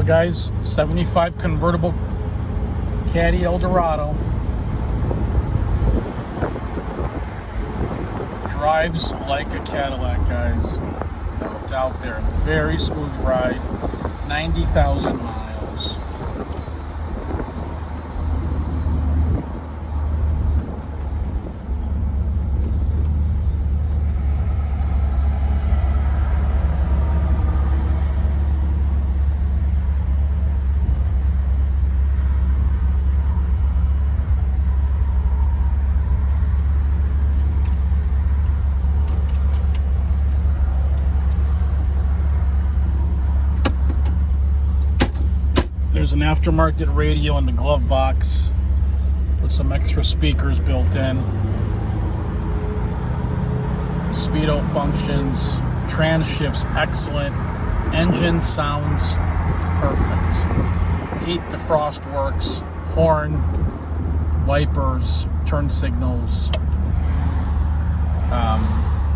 guys, 75 convertible Cadillac Eldorado. Drives like a Cadillac, guys. No doubt there. Very smooth ride. 90,000 miles. There's an aftermarket radio in the glove box with some extra speakers built in. Speedo functions, trans shifts excellent, engine sounds perfect. Heat defrost works, horn, wipers, turn signals.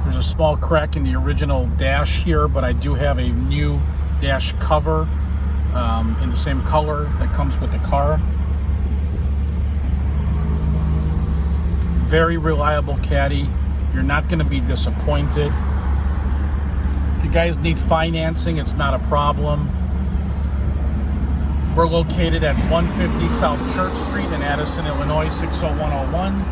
There's a small crack in the original dash here, but I do have a new dash cover in the same color that comes with the car. Very reliable Caddy. You're not going to be disappointed. If you guys need financing, it's not a problem. We're located at 150 South Church Street in Addison, Illinois, 60101.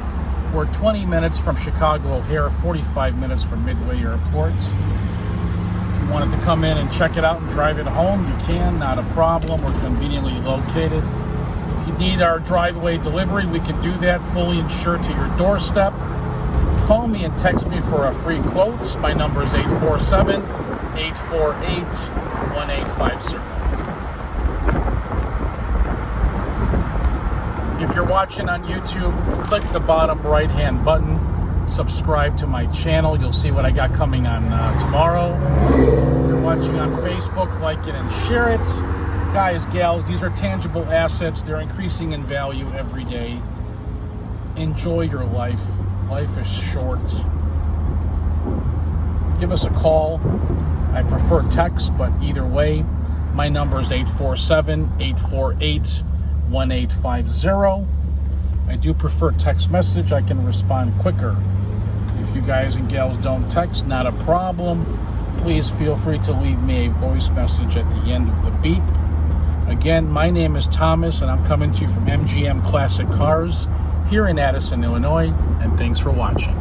We're 20 minutes from Chicago O'Hare, 45 minutes from Midway Airport. Wanted to come in and check it out and drive it home, you can, not a problem. We're conveniently located. If you need our driveway delivery, we can do that, fully insured to your doorstep. Call me and text me for a free quote. My number is 847-848-1850. If you're watching on YouTube, click the bottom right-hand button. Subscribe to my channel. You'll see what I got coming on tomorrow. If you're watching on Facebook, like it and share it. Guys, gals, these are tangible assets. They're increasing in value every day. Enjoy your life. Life is short. Give us a call. I prefer text, but either way, my number is 847-848-1850. I do prefer text message. I can respond quicker. If you guys and gals don't text, not a problem. Please feel free to leave me a voice message at the end of the beep. Again, my name is Thomas, and I'm coming to you from MGM Classic Cars here in Addison, Illinois, and thanks for watching.